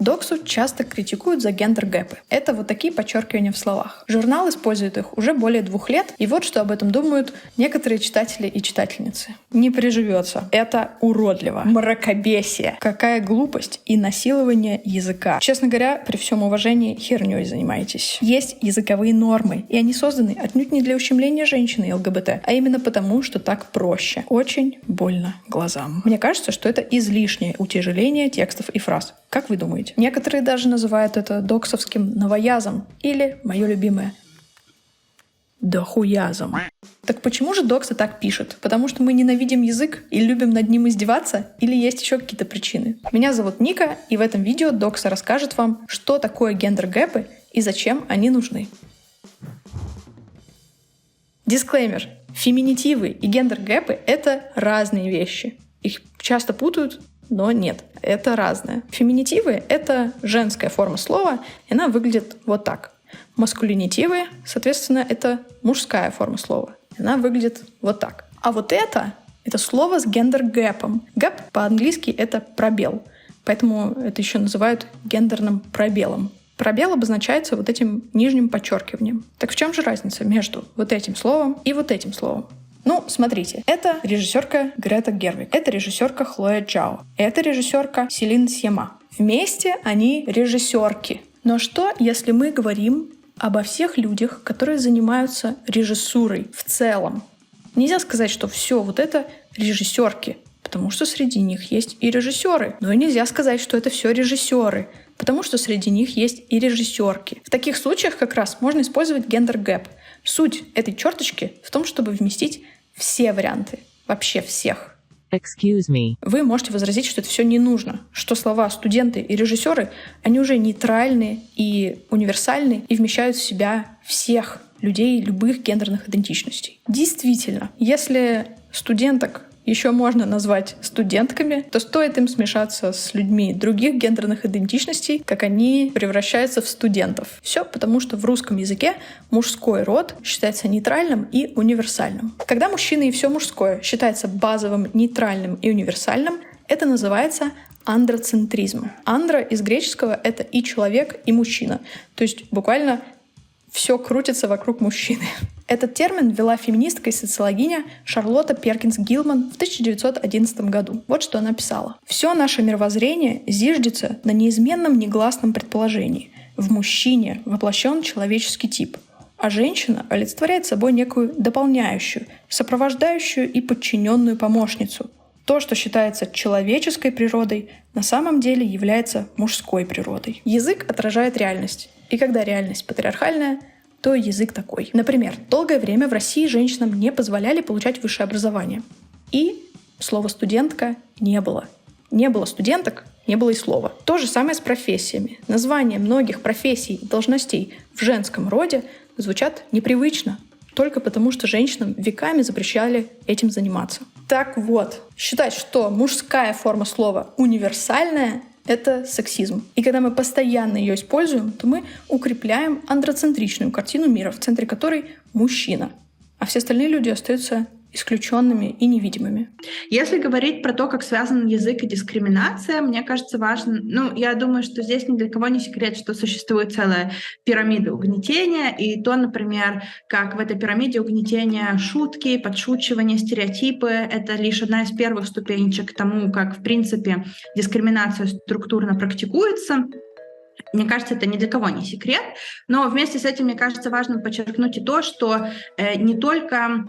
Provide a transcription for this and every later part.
Доксу часто критикуют за гендер-гэпы. Это вот такие подчеркивания в словах. Журнал использует их уже более 2 лет, и вот что об этом думают некоторые читатели и читательницы. Не приживется. Это уродливо. Мракобесие. Какая глупость и насилование языка. Честно говоря, при всем уважении, херней занимаетесь. Есть языковые нормы, и они созданы отнюдь не для ущемления женщины и ЛГБТ, а именно потому, что так проще. Очень больно глазам. Мне кажется, что это излишнее утяжеление текстов и фраз. Как вы думаете? Некоторые даже называют это доксовским новоязом или, мое любимое, дохуязом. Так почему же Докса так пишет? Потому что мы ненавидим язык и любим над ним издеваться? Или есть еще какие-то причины? Меня зовут Ника, и в этом видео Докса расскажет вам, что такое гендер-гэпы и зачем они нужны. Дисклеймер. Феминитивы и гендер-гэпы — это разные вещи. Их часто путают, но нет, это разное. Феминитивы — это женская форма слова, и она выглядит вот так. Маскулинитивы, соответственно, это мужская форма слова. Она выглядит вот так. А вот это слово с гендер-гэпом. Гэп по-английски — это пробел. Поэтому это еще называют гендерным пробелом. Пробел обозначается вот этим нижним подчеркиванием. Так в чем же разница между вот этим словом и вот этим словом? Ну, смотрите, это режиссерка Грета Гервиг, это режиссерка Хлоя Джао, это режиссерка Селин Сьема. Вместе они режиссерки. Но что, если мы говорим обо всех людях, которые занимаются режиссурой в целом? Нельзя сказать, что все вот это режиссерки, потому что среди них есть и режиссеры. Но и нельзя сказать, что это все режиссеры, потому что среди них есть и режиссерки. В таких случаях как раз можно использовать гендер-гэп. Суть этой черточки в том, чтобы вместить все варианты, вообще всех. Excuse me. Вы можете возразить, что это все не нужно, что слова студенты и режиссеры, они уже нейтральны и универсальны и вмещают в себя всех людей любых гендерных идентичностей. Действительно, если студенток еще можно назвать студентками, то стоит им смешаться с людьми других гендерных идентичностей, как они превращаются в студентов. Все потому, что в русском языке мужской род считается нейтральным и универсальным. Когда мужчина и все мужское считается базовым, нейтральным и универсальным, это называется андроцентризм. Андро из греческого — это и человек, и мужчина. То есть буквально все крутится вокруг мужчины. Этот термин ввела феминистка и социологиня Шарлотта Перкинс-Гилман в 1911 году. Вот что она писала. «Все наше мировоззрение зиждется на неизменном негласном предположении. В мужчине воплощен человеческий тип, а женщина олицетворяет собой некую дополняющую, сопровождающую и подчиненную помощницу. То, что считается человеческой природой, на самом деле является мужской природой. Язык отражает реальность. И когда реальность патриархальная, то язык такой. Например, долгое время в России женщинам не позволяли получать высшее образование. И слова «студентка» не было. Не было студенток, не было и слова. То же самое с профессиями. Названия многих профессий и должностей в женском роде звучат непривычно, только потому что женщинам веками запрещали этим заниматься. Так вот, считать, что мужская форма слова универсальная — это сексизм. И когда мы постоянно ее используем, то мы укрепляем андроцентричную картину мира, в центре которой мужчина, а все остальные люди остаются исключенными и невидимыми. Если говорить про то, как связан язык и дискриминация, мне кажется важно, я думаю, что здесь ни для кого не секрет, что существует целая пирамида угнетения, и то, например, как в этой пирамиде угнетения шутки, подшучивания, стереотипы — это лишь одна из первых ступенечек к тому, как, в принципе, дискриминация структурно практикуется. Мне кажется, это ни для кого не секрет, но вместе с этим, мне кажется, важно подчеркнуть и то, что не только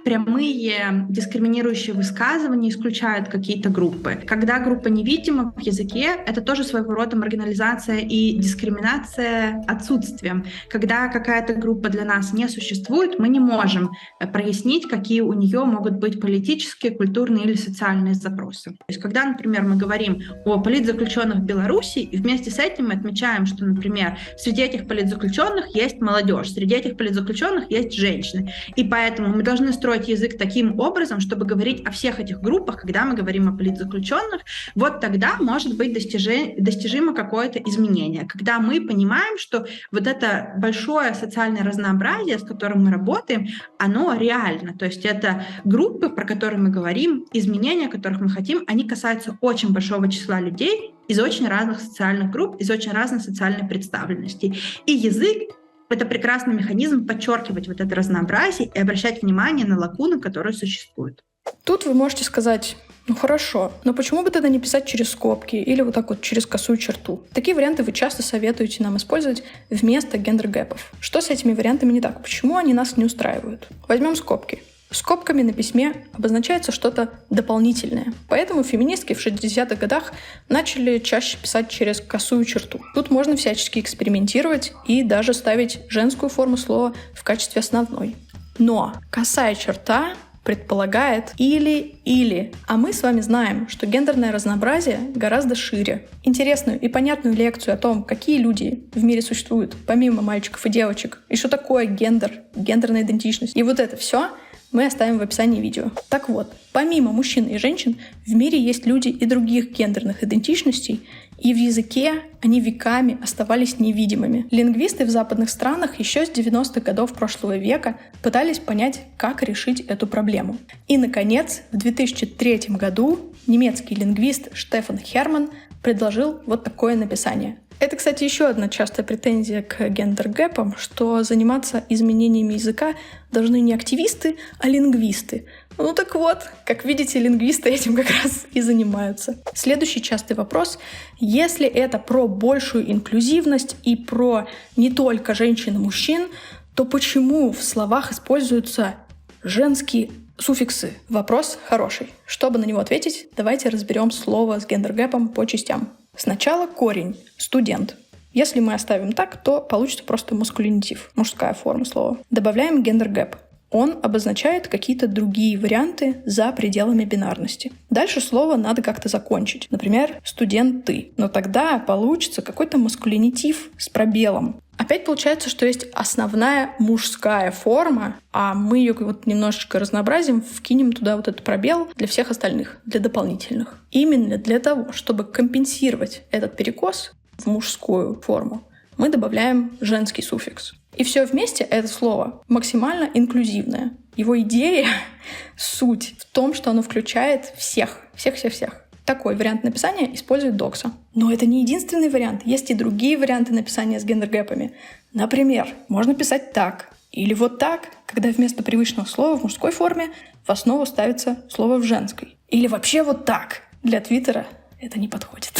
прямые дискриминирующие высказывания исключают какие-то группы. Когда группа невидима в языке, это тоже своего рода маргинализация и дискриминация отсутствием. Когда какая-то группа для нас не существует, мы не можем прояснить, какие у нее могут быть политические, культурные или социальные запросы. То есть, когда, например, мы говорим о политзаключенных в Беларуси, и вместе с этим мы отмечаем, что, например, среди этих политзаключенных есть молодежь, среди этих политзаключенных есть женщины. И поэтому мы должны строить язык таким образом, чтобы говорить о всех этих группах, когда мы говорим о политзаключенных, вот тогда может быть достижимо какое-то изменение, когда мы понимаем, что вот это большое социальное разнообразие, с которым мы работаем, оно реально. То есть это группы, про которые мы говорим, изменения, которых мы хотим, они касаются очень большого числа людей, из очень разных социальных групп, из очень разной социальной представленности. И язык — это прекрасный механизм подчеркивать вот это разнообразие и обращать внимание на лакуны, которые существуют. Тут вы можете сказать: ну хорошо, но почему бы тогда не писать через скобки или вот так вот через косую черту? Такие варианты вы часто советуете нам использовать вместо гендер-гэпов. Что с этими вариантами не так? Почему они нас не устраивают? Возьмем скобки. Скобками на письме обозначается что-то дополнительное. Поэтому феминистки в 60-х годах начали чаще писать через косую черту. Тут можно всячески экспериментировать и даже ставить женскую форму слова в качестве основной. Но косая черта предполагает или-или. А мы с вами знаем, что гендерное разнообразие гораздо шире. Интересную и понятную лекцию о том, какие люди в мире существуют, помимо мальчиков и девочек, и что такое гендер, гендерная идентичность. И вот это все мы оставим в описании видео. Так вот, помимо мужчин и женщин, в мире есть люди и других гендерных идентичностей, и в языке они веками оставались невидимыми. Лингвисты в западных странах еще с 90-х годов прошлого века пытались понять, как решить эту проблему. И, наконец, в 2003 году немецкий лингвист Штефан Херман предложил вот такое написание. Это, кстати, еще одна частая претензия к гендер-гэпам, что заниматься изменениями языка должны не активисты, а лингвисты. Ну так вот, как видите, лингвисты этим как раз и занимаются. Следующий частый вопрос. Если это про большую инклюзивность и про не только женщин и мужчин, то почему в словах используются женские суффиксы? Вопрос хороший. Чтобы на него ответить, давайте разберем слово с гендер-гэпом по частям. Сначала корень «студент». Если мы оставим так, то получится просто маскулинитив, мужская форма слова. Добавляем гендер-гэп. Он обозначает какие-то другие варианты за пределами бинарности. Дальше слово надо как-то закончить. Например, «студенты». Но тогда получится какой-то маскулинитив с пробелом. Опять получается, что есть основная мужская форма, а мы ее вот немножечко разнообразим, вкинем туда вот этот пробел для всех остальных, для дополнительных. Именно для того, чтобы компенсировать этот перекос в мужскую форму, мы добавляем женский суффикс. И все вместе это слово максимально инклюзивное. Его идея, суть в том, что оно включает всех. Такой вариант написания использует Докса. Но это не единственный вариант. Есть и другие варианты написания с гендер-гэпами. Например, можно писать так или вот так, когда вместо привычного слова в мужской форме в основу ставится слово в женской. Или вообще вот так. Для Твиттера это не подходит.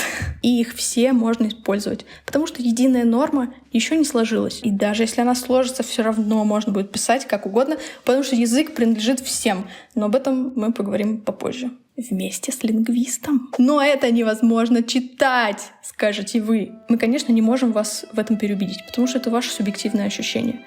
И их все можно использовать, потому что единая норма еще не сложилась. И даже если она сложится, все равно можно будет писать как угодно, потому что язык принадлежит всем. Но об этом мы поговорим попозже. Вместе с лингвистом. Но это невозможно читать, скажете вы. Мы, конечно, не можем вас в этом переубедить, потому что это ваше субъективное ощущение.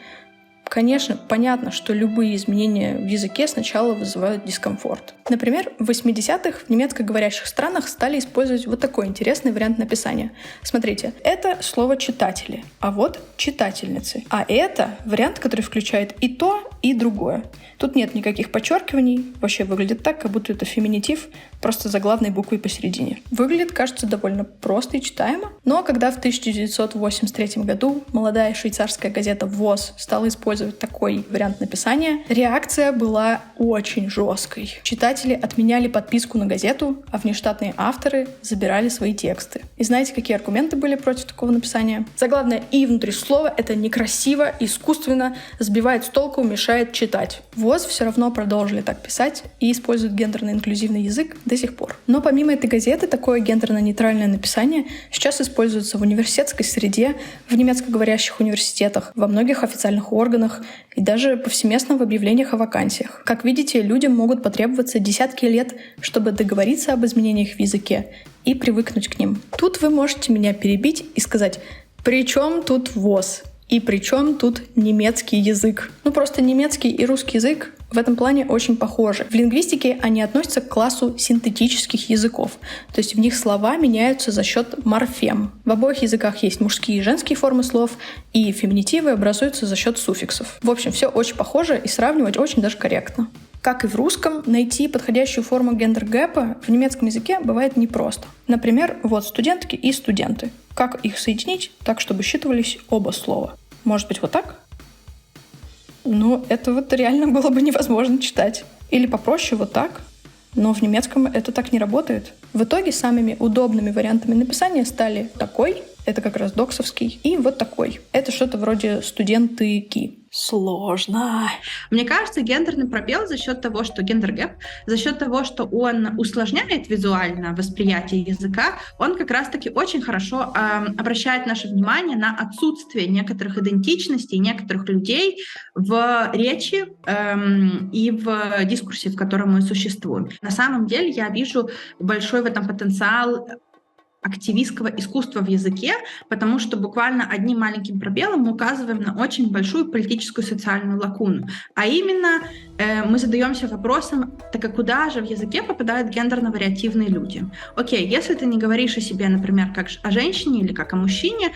Конечно, понятно, что любые изменения в языке сначала вызывают дискомфорт. Например, в 80-х в немецкоговорящих странах стали использовать вот такой интересный вариант написания. Смотрите, это слово «читатели», а вот «читательницы». А это вариант, который включает и то, и другое. Тут нет никаких подчеркиваний, вообще выглядит так, как будто это феминитив, просто заглавной буквой посередине. Выглядит, кажется, довольно просто и читаемо. Но когда в 1983 году молодая швейцарская газета ВОЗ стала использовать такой вариант написания, реакция была очень жесткой. Читатели отменяли подписку на газету, а внештатные авторы забирали свои тексты. И знаете, какие аргументы были против такого написания? Заглавное «и» внутри слова — это некрасиво, искусственно, сбивает с толку, мешает читать. ВОЗ все равно продолжили так писать и используют гендерно-инклюзивный язык до сих пор. Но помимо этой газеты, такое гендерно-нейтральное написание сейчас используется в университетской среде, в немецкоговорящих университетах, во многих официальных органах и даже повсеместно в объявлениях о вакансиях. Как видите, людям могут потребоваться десятки лет, чтобы договориться об изменениях в языке и привыкнуть к ним. Тут вы можете меня перебить и сказать: «При чем тут ВОЗ? И при чем тут немецкий язык?» Ну просто немецкий и русский язык в этом плане очень похожи. В лингвистике они относятся к классу синтетических языков, то есть в них слова меняются за счет морфем. В обоих языках есть мужские и женские формы слов, и феминитивы образуются за счет суффиксов. В общем, все очень похоже и сравнивать очень даже корректно. Как и в русском, найти подходящую форму гендер-гэпа в немецком языке бывает непросто. Например, вот студентки и студенты. Как их соединить так, чтобы считывались оба слова? Может быть, вот так? Ну, это вот реально было бы невозможно читать. Или попроще вот так. Но в немецком это так не работает. В итоге самыми удобными вариантами написания стали такой, это как раз доксовский, и вот такой. Это что-то вроде студенты-ки. Сложно. Мне кажется, гендерный пробел за счет того, что гендер-гэп, за счет того, что он усложняет визуально восприятие языка, он как раз-таки очень хорошо обращает наше внимание на отсутствие некоторых идентичностей, некоторых людей в речи и в дискурсе, в котором мы существуем. На самом деле я вижу большой в этом потенциал активистского искусства в языке, потому что буквально одним маленьким пробелом мы указываем на очень большую политическую и социальную лакуну. А именно мы задаемся вопросом, так а куда же в языке попадают гендерно-вариативные люди? Окей, если ты не говоришь о себе, например, как о женщине или как о мужчине,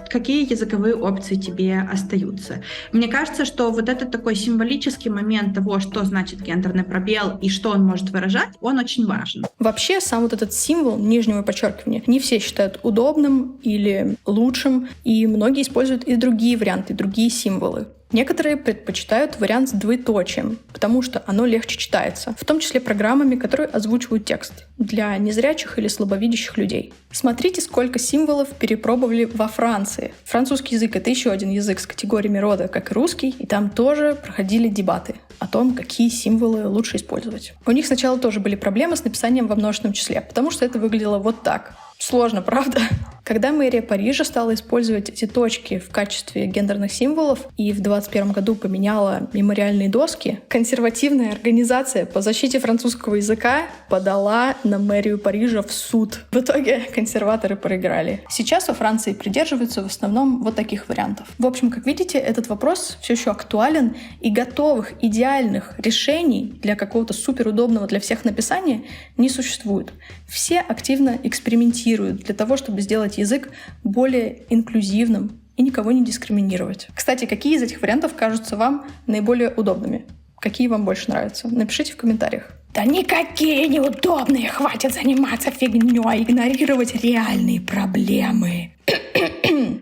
какие языковые опции тебе остаются? Мне кажется, что вот этот такой символический момент того, что значит гендерный пробел и что он может выражать, он очень важен. Вообще, сам вот этот символ нижнего подчеркивания не все считают удобным или лучшим, и многие используют и другие варианты, другие символы. Некоторые предпочитают вариант с двоеточием, потому что оно легче читается, в том числе программами, которые озвучивают текст для незрячих или слабовидящих людей. Смотрите, сколько символов перепробовали во Франции. Французский язык — это еще один язык с категориями рода, как и русский, и там тоже проходили дебаты о том, какие символы лучше использовать. У них сначала тоже были проблемы с написанием во множественном числе, потому что это выглядело вот так. Сложно, правда? Когда мэрия Парижа стала использовать эти точки в качестве гендерных символов и в 2021 году поменяла мемориальные доски, консервативная организация по защите французского языка подала на мэрию Парижа в суд. В итоге консерваторы проиграли. Сейчас во Франции придерживаются в основном вот таких вариантов. В общем, как видите, этот вопрос все еще актуален, и готовых, идеальных решений для какого-то суперудобного для всех написания не существует. Все активно экспериментируют для того, чтобы сделать язык более инклюзивным и никого не дискриминировать. Кстати, какие из этих вариантов кажутся вам наиболее удобными? Какие вам больше нравятся? Напишите в комментариях. Да никакие неудобные, хватит заниматься фигней, игнорировать реальные проблемы.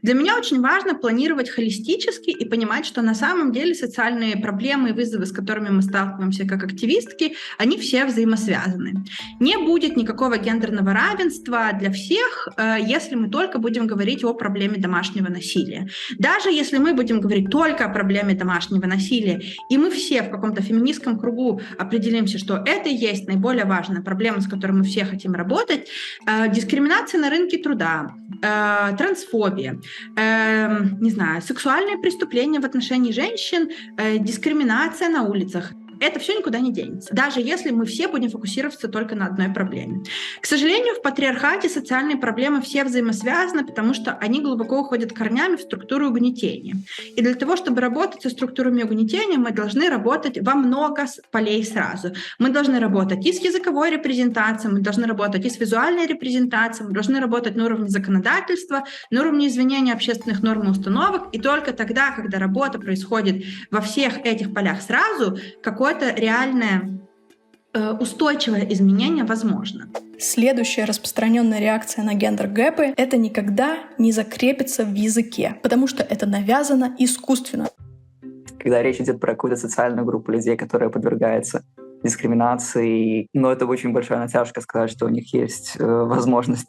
Для меня очень важно планировать холистически и понимать, что на самом деле социальные проблемы и вызовы, с которыми мы сталкиваемся как активистки, они все взаимосвязаны. Не будет никакого гендерного равенства для всех, если мы только будем говорить о проблеме домашнего насилия. Даже если мы будем говорить только о проблеме домашнего насилия, и мы все в каком-то феминистском кругу определимся, что это и есть наиболее важная проблема, с которой мы все хотим работать, дискриминация на рынке труда, трансфобия, не знаю, сексуальные преступления в отношении женщин, дискриминация на улицах. Это все никуда не денется, даже если мы все будем фокусироваться только на одной проблеме. К сожалению, в патриархате социальные проблемы все взаимосвязаны, потому что они глубоко уходят корнями в структуру угнетения. И для того, чтобы работать со структурами угнетения, мы должны работать во много полей сразу. Мы должны работать и с языковой репрезентацией, мы должны работать и с визуальной репрезентацией, мы должны работать на уровне законодательства, на уровне изменения общественных норм и установок. И только тогда, когда работа происходит во всех этих полях сразу, какое-то реальное устойчивое изменение возможно. Следующая распространенная реакция на гендер-гэпы — это никогда не закрепится в языке, потому что это навязано искусственно. Когда речь идет про какую-то социальную группу людей, которая подвергается дискриминации, но это очень большая натяжка сказать, что у них есть возможность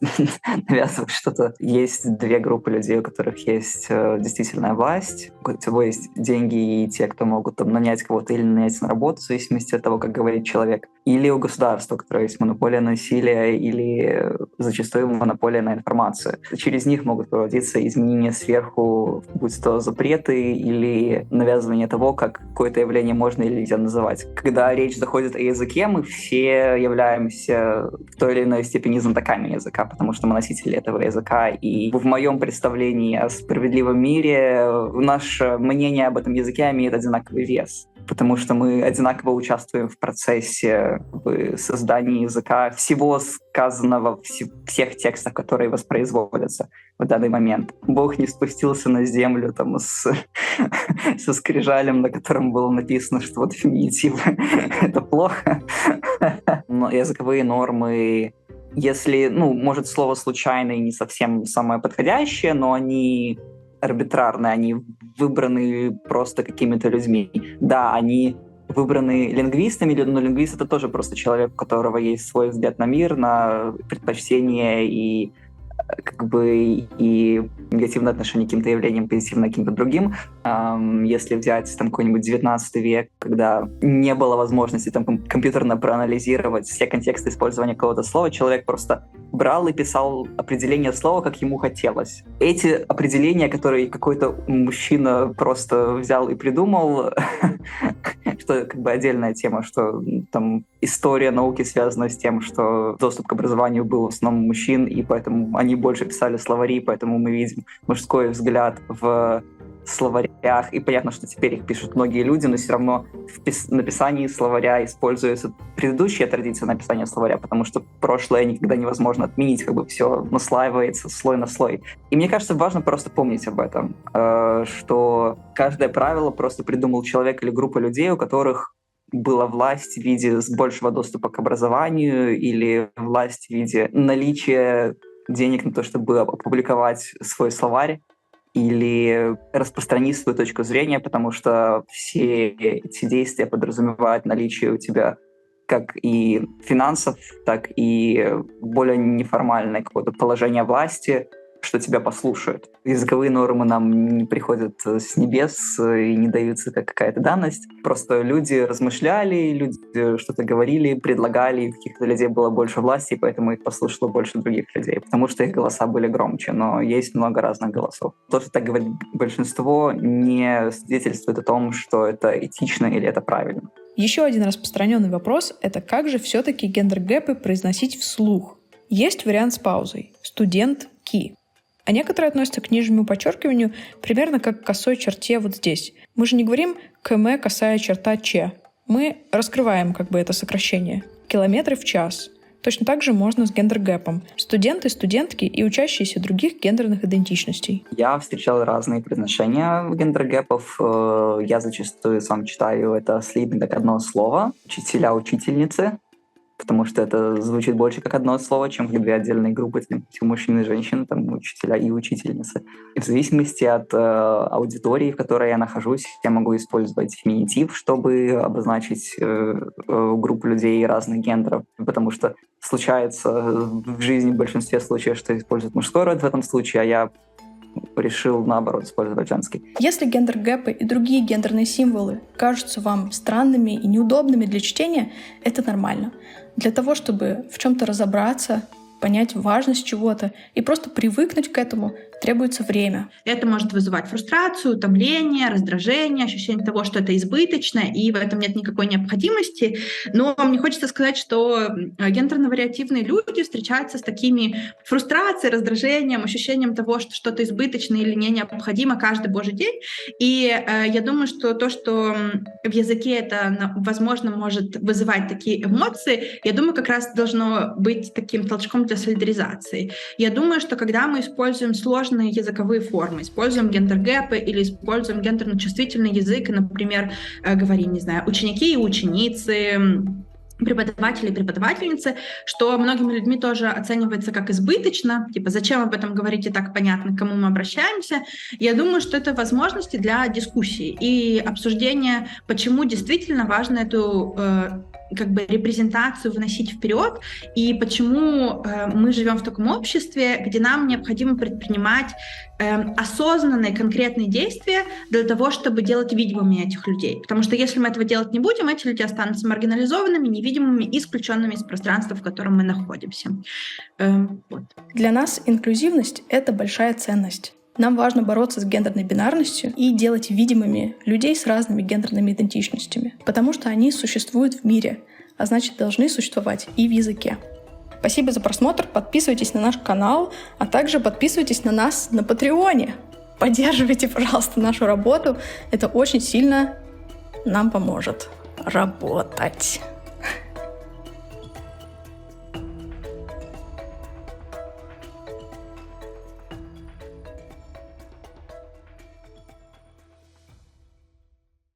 навязывать что-то. Есть две группы людей, у которых есть действительная власть, у кого есть деньги и те, кто могут там нанять кого-то или нанять на работу, в зависимости от того, как говорит человек. Или у государства, у которого есть монополия на насилие или зачастую монополия на информацию. Через них могут проводиться изменения сверху, будь то запреты или навязывание того, как какое-то явление можно или нельзя называть. Когда речь заходит о языке, мы все являемся в той или иной степени знатоками языка, потому что мы носители этого языка. И в моем представлении о справедливом мире наше мнение об этом языке имеет одинаковый вес, потому что мы одинаково участвуем в процессе создания языка, всего сказанного, всех текстов, которые воспроизводятся в данный момент. Бог не спустился на землю там со скрижалем, на котором было написано, что вот феминитивы — это плохо. Но языковые нормы, если, может, слово «случайный» не совсем самое подходящее, но они арбитрарные, они выбраны просто какими-то людьми. Да, они выбраны лингвистами, но лингвист — это тоже просто человек, у которого есть свой взгляд на мир, на предпочтения и и негативное отношение к каким-то явлениям, позитивное к каким-то другим. Если взять там какой-нибудь 19 век, когда не было возможности там компьютерно проанализировать все контексты использования какого-то слова, человек просто брал и писал определение слова, как ему хотелось. Эти определения, которые какой-то мужчина просто взял и придумал, что отдельная тема, что там история науки связана с тем, что доступ к образованию был в основном мужчин, и поэтому они больше писали словари, поэтому мы видим мужской взгляд в словарях, и понятно, что теперь их пишут многие люди, но все равно в написании словаря используется предыдущая традиция написания словаря, потому что прошлое никогда невозможно отменить, все наслаивается слой на слой. И мне кажется, важно просто помнить об этом, что каждое правило просто придумал человек или группа людей, у которых была власть в виде большего доступа к образованию или власть в виде наличия денег на то, чтобы опубликовать свой словарь или распространить свою точку зрения, потому что все эти действия подразумевают наличие у тебя как и финансов, так и более неформальное какое-то положение власти, что тебя послушают. Языковые нормы нам не приходят с небес и не даются как какая-то данность. Просто люди размышляли, люди что-то говорили, предлагали, и у каких-то людей было больше власти, и поэтому их послушало больше других людей, потому что их голоса были громче. Но есть много разных голосов. То, что так говорит большинство, не свидетельствует о том, что это этично или это правильно. Еще один распространенный вопрос — это как же все-таки гендер-гэпы произносить вслух? Есть вариант с паузой — студент-ки. А некоторые относятся к нижнему подчеркиванию примерно как к косой черте вот здесь. Мы же не говорим «км косая черта ч». Мы раскрываем это сокращение. Километры в час. Точно так же можно с гендер-гэпом. Студенты, студентки и учащиеся других гендерных идентичностей. Я встречал разные произношения гендер-гэпов. Я зачастую сам читаю это слитно как одно слово. Учителя, учительницы. Потому что это звучит больше как одно слово, чем как две отдельные группы, мужчины и женщины, там учителя и учительницы. И в зависимости от аудитории, в которой я нахожусь, я могу использовать феминитив, чтобы обозначить группу людей разных гендеров, потому что случается в жизни в большинстве случаев, что используют мужской род в этом случае, а я решил, наоборот, использовать женский. Если гендер-гэпы и другие гендерные символы кажутся вам странными и неудобными для чтения, это нормально. Для того, чтобы в чем-то разобраться, понять важность чего-то и просто привыкнуть к этому, требуется время. Это может вызывать фрустрацию, утомление, раздражение, ощущение того, что это избыточно, и в этом нет никакой необходимости. Но мне хочется сказать, что гендерно-вариативные люди встречаются с такими фрустрацией, раздражением, ощущением того, что что-то избыточно или не необходимо каждый божий день. И я думаю, что то, что в языке это, возможно, может вызывать такие эмоции, я думаю, как раз должно быть таким толчком для солидаризации. Я думаю, что когда мы используем сложные языковые формы, используем гендер-гэпы или используем гендерно-чувствительный язык, и, например, говорим, ученики и ученицы, преподаватели и преподавательницы, что многими людьми тоже оценивается как избыточно, зачем об этом говорить и так понятно, к кому мы обращаемся. Я думаю, что это возможности для дискуссии и обсуждения, почему действительно важно эту репрезентацию выносить вперед, и почему мы живем в таком обществе, где нам необходимо предпринимать осознанные конкретные действия для того, чтобы делать видимыми этих людей. Потому что если мы этого делать не будем, эти люди останутся маргинализованными, невидимыми, исключенными из пространства, в котором мы находимся. Для нас инклюзивность — это большая ценность. Нам важно бороться с гендерной бинарностью и делать видимыми людей с разными гендерными идентичностями, потому что они существуют в мире, а значит, должны существовать и в языке. Спасибо за просмотр, подписывайтесь на наш канал, а также подписывайтесь на нас на Патреоне. Поддерживайте, пожалуйста, нашу работу, это очень сильно нам поможет работать.